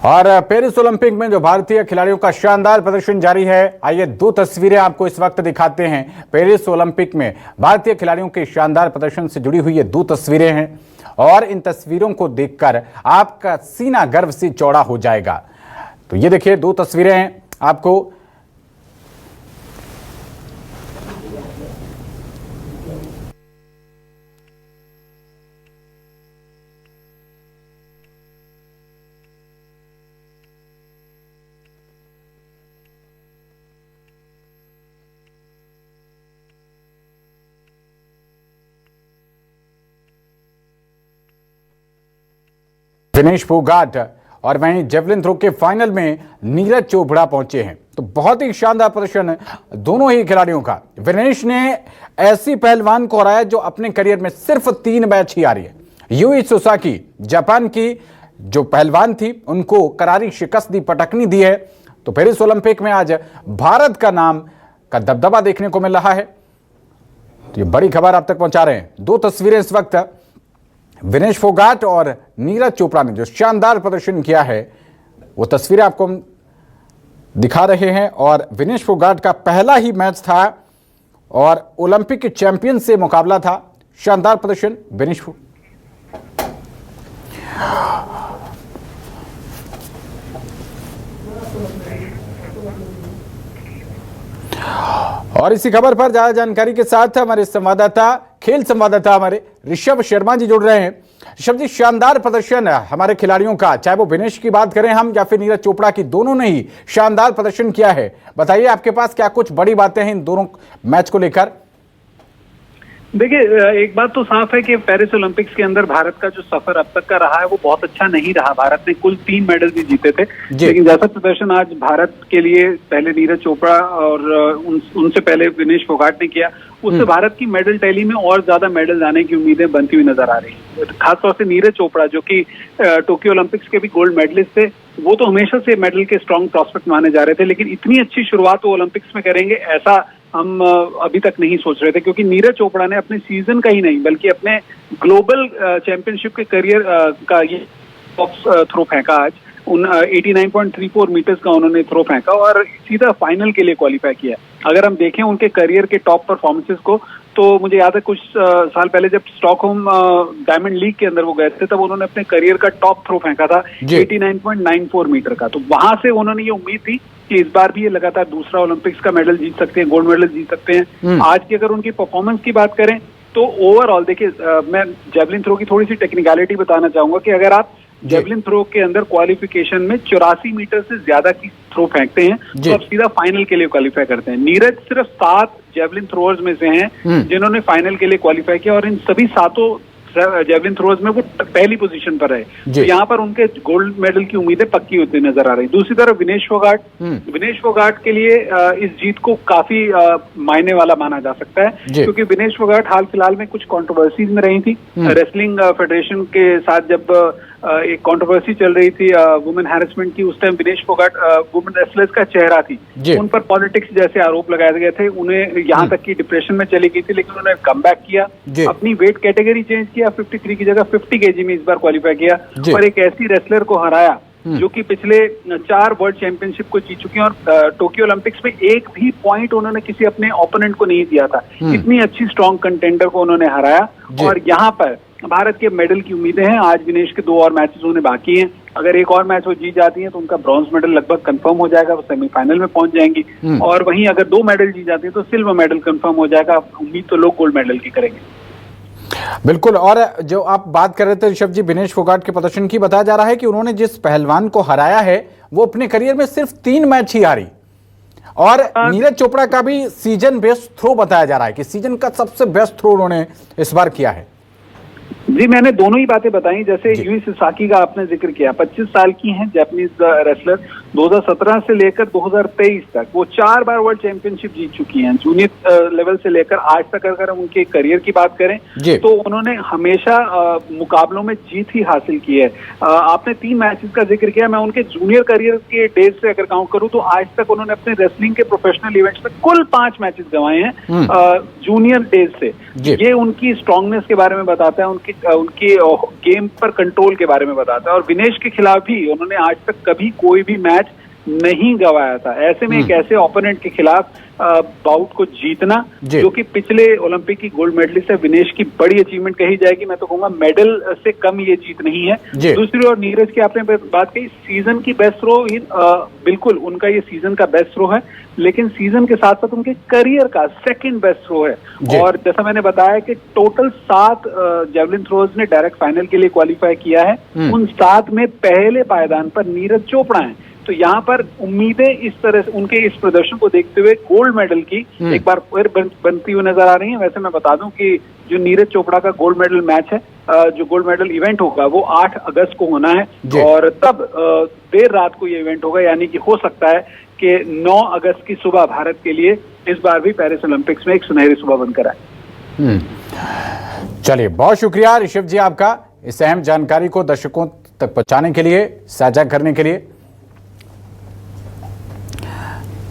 और Paris Olympic में जो भारतीय खिलाड़ियों का शानदार प्रदर्शन जारी है, आइए दो तस्वीरें आपको इस वक्त दिखाते हैं। पेरिस ओलंपिक में भारतीय खिलाड़ियों के शानदार प्रदर्शन से जुड़ी हुई ये दो तस्वीरें हैं और इन तस्वीरों को देखकर आपका सीना गर्व से चौड़ा हो जाएगा। तो ये देखिए दो तस्वीरें हैं आपको। विनेश फोगाट और वहीं जेवलिन थ्रो के फाइनल में नीरज चोपड़ा पहुंचे हैं। तो बहुत ही शानदार प्रदर्शन दोनों ही खिलाड़ियों का। विनेश ने ऐसी पहलवान को हराया जो अपने करियर में सिर्फ 3 मैच ही हारी है। यूई सोसाकी जापान की जो पहलवान थी उनको करारी शिकस्त दी, पटकनी दी है। तो पेरिस ओलंपिक में आज भारत का नाम का दबदबा देखने को मिल रहा है। तो ये बड़ी खबर आप तक पहुंचा रहे हैं। दो तस्वीरें इस वक्त विनेश फोगाट और नीरज चोपड़ा ने जो शानदार प्रदर्शन किया है वो तस्वीरें आपको हम दिखा रहे हैं। और विनेश फोगाट का पहला ही मैच था और ओलंपिक के चैंपियन से मुकाबला था। शानदार प्रदर्शन विनेश और इसी खबर पर ज्यादा जानकारी के साथ हमारे संवाददाता, खेल संवाददाता हमारे ऋषभ शर्मा जी जुड़ रहे हैं। ऋषभ जी, शानदार प्रदर्शन है हमारे खिलाड़ियों का, चाहे वो विनेश की बात करें हम या फिर नीरज चोपड़ा की, दोनों ने ही शानदार प्रदर्शन किया है। बताइए आपके पास क्या कुछ बड़ी बातें हैं इन दोनों मैच को लेकर? देखिए, एक बात तो साफ है कि पेरिस ओलंपिक्स के अंदर भारत का जो सफर अब तक का रहा है वो बहुत अच्छा नहीं रहा। भारत ने कुल 3 मेडल भी जीते थे, लेकिन जैसा प्रदर्शन आज भारत के लिए पहले नीरज चोपड़ा और उनसे पहले विनेश फोगाट ने किया, उससे भारत की मेडल टैली में और ज्यादा मेडल आने की उम्मीदें बनती हुई नजर आ रही है। खासतौर से नीरज चोपड़ा जो कि टोक्यो ओलंपिक्स के भी गोल्ड मेडलिस्ट थे, वो तो हमेशा से मेडल के स्ट्रॉन्ग प्रोस्पेक्ट माने जा रहे थे, लेकिन इतनी अच्छी शुरुआत वो ओलंपिक्स में करेंगे ऐसा हम अभी तक नहीं सोच रहे थे। क्योंकि नीरज चोपड़ा ने अपने सीजन का ही नहीं बल्कि अपने ग्लोबल चैंपियनशिप के करियर का ये थ्रो फेंका आज। 89.34 मीटर्स का उन्होंने थ्रो फेंका और सीधा फाइनल के लिए क्वालिफाई किया। अगर हम देखें उनके करियर के टॉप परफॉर्मेंसेस को, तो मुझे याद है कुछ साल पहले जब स्टॉकहोम डायमंड लीग के अंदर वो गए थे, तब उन्होंने अपने करियर का टॉप थ्रो फेंका था 89.94 मीटर का। तो वहां से उन्होंने ये उम्मीद थी कि इस बार भी ये लगातार दूसरा ओलंपिक्स का मेडल जीत सकते हैं, गोल्ड मेडल जीत सकते हैं। आज की अगर उनकी परफॉर्मेंस की बात करें तो ओवरऑल देखिए, मैं जेवलिन थ्रो की थोड़ी सी टेक्निकलिटी बताना चाहूंगा कि अगर आप जेवलिन थ्रो के अंदर क्वालिफिकेशन में 84 मीटर से ज्यादा की थ्रो फेंकते हैं तो आप सीधा फाइनल के लिए क्वालिफाई करते हैं। नीरज सिर्फ 7 जेवलिन थ्रोअर्स में से हैं जिन्होंने फाइनल के लिए क्वालिफाई किया और इन सभी 7 जेवलिन थ्रोअर्स में वो पहली पोजीशन पर है। तो यहाँ पर उनके गोल्ड मेडल की उम्मीदें पक्की होती नजर आ रही। दूसरी तरफ विनेश फोगाट के लिए इस जीत को काफी मायने वाला माना जा सकता है, क्योंकि विनेश फोगाट हाल फिलहाल में कुछ कंट्रोवर्सीज में रही थी। रेसलिंग फेडरेशन के साथ जब एक कंट्रोवर्सी चल रही थी वुमेन हैरेसमेंट की, उस time Vinesh Phogat women wrestlers का चेहरा थी, उन पर पॉलिटिक्स जैसे आरोप लगाए गए थे। उन्हें यहाँ तक की डिप्रेशन में चली गई थी, लेकिन उन्होंने कम बैक किया, अपनी वेट कैटेगरी चेंज किया, 53 की जगह 50 केजी में इस बार क्वालिफाई किया और एक ऐसी रेसलर को हराया जो कि पिछले 4 वर्ल्ड चैंपियनशिप को जीत चुकी हैं और टोक्यो ओलंपिक्स में एक भी पॉइंट उन्होंने किसी अपने ओपोनेंट को नहीं दिया था। इतनी अच्छी स्ट्रॉन्ग कंटेंडर को उन्होंने हराया और यहाँ पर भारत के मेडल की उम्मीदें हैं। आज विनेश के 2 और मैचेस उन्हें बाकी हैं। अगर एक और मैच वो जीत जाती हैं तो उनका ब्रॉन्ज मेडल लगभग कंफर्म हो जाएगा, वो सेमीफाइनल में पहुंच जाएंगी। और वहीं अगर 2 मेडल जीत जाती हैं तो सिल्वर मेडल कंफर्म हो जाएगा। उम्मीद तो लोग गोल्ड मेडल की करेंगे। बिल्कुल। और जो आप बात कर रहे थे ऋषभ जी विनेश फोगाट के प्रदर्शन की, बताया जा रहा है कि उन्होंने जिस पहलवान को हराया है वो अपने करियर में सिर्फ 3 मैच ही हारी। और नीरज चोपड़ा का भी सीजन बेस्ट थ्रो बताया जा रहा है कि सीजन का सबसे बेस्ट थ्रो उन्होंने इस बार किया है। जी, मैंने दोनों ही बातें बताई। जैसे यूई सोसाकी का आपने जिक्र किया, 25 साल की हैं जापानीज रेसलर। 2017 से लेकर 2023 तक वो 4 बार वर्ल्ड चैंपियनशिप जीत चुकी हैं। जूनियर लेवल से लेकर आज तक अगर हम उनके करियर की बात करें तो उन्होंने हमेशा मुकाबलों में जीत ही हासिल की है। आपने 3 मैचेस का जिक्र किया, मैं उनके जूनियर करियर के डेज से अगर काउंट करूं तो आज तक उन्होंने अपने रेसलिंग के प्रोफेशनल इवेंट्स में कुल 5 मैचेस गंवाए हैं जूनियर डेज से। ये उनकी स्ट्रांगनेस के बारे में बताता है, उनकी उनकी गेम पर कंट्रोल के बारे में बताता है। और विनेश के खिलाफ भी उन्होंने आज तक कभी कोई भी मैच नहीं गंवाया था। ऐसे में एक ऐसे ओपोनेंट के खिलाफ बाउट को जीतना, जो कि पिछले ओलंपिक की गोल्ड मेडलिस्ट है, विनेश की बड़ी अचीवमेंट कही जाएगी। मैं तो कहूंगा मेडल से कम ये जीत नहीं है। दूसरी ओर नीरज की आपने बात कही, सीजन की बेस्ट थ्रो, बिल्कुल उनका ये सीजन का बेस्ट थ्रो है, लेकिन सीजन के साथ साथ उनके करियर का सेकंड बेस्ट थ्रो है। और जैसा मैंने बताया कि टोटल 7 जेवलिन थ्रोज ने डायरेक्ट फाइनल के लिए क्वालिफाई किया है। उन 7 में पहले पायदान पर नीरज चोपड़ा है। तो यहाँ पर उम्मीदें इस तरह से उनके इस प्रदर्शन को देखते हुए गोल्ड मेडल की एक बार फिर बनती हुई नजर आ रही है। वैसे मैं बता दूं कि जो नीरज चोपड़ा का गोल्ड मेडल मैच है, जो गोल्ड मेडल इवेंट होगा, वो 8 अगस्त को होना है और तब देर रात को ये इवेंट होगा, यानी कि हो सकता है कि 9 अगस्त की सुबह भारत के लिए इस बार भी पेरिस ओलंपिक्स में एक सुनहरी सुबह बनकर आए। चलिए, बहुत शुक्रिया ऋषभ जी आपका इस अहम जानकारी को दर्शकों तक पहुंचाने के लिए, साझा करने के लिए।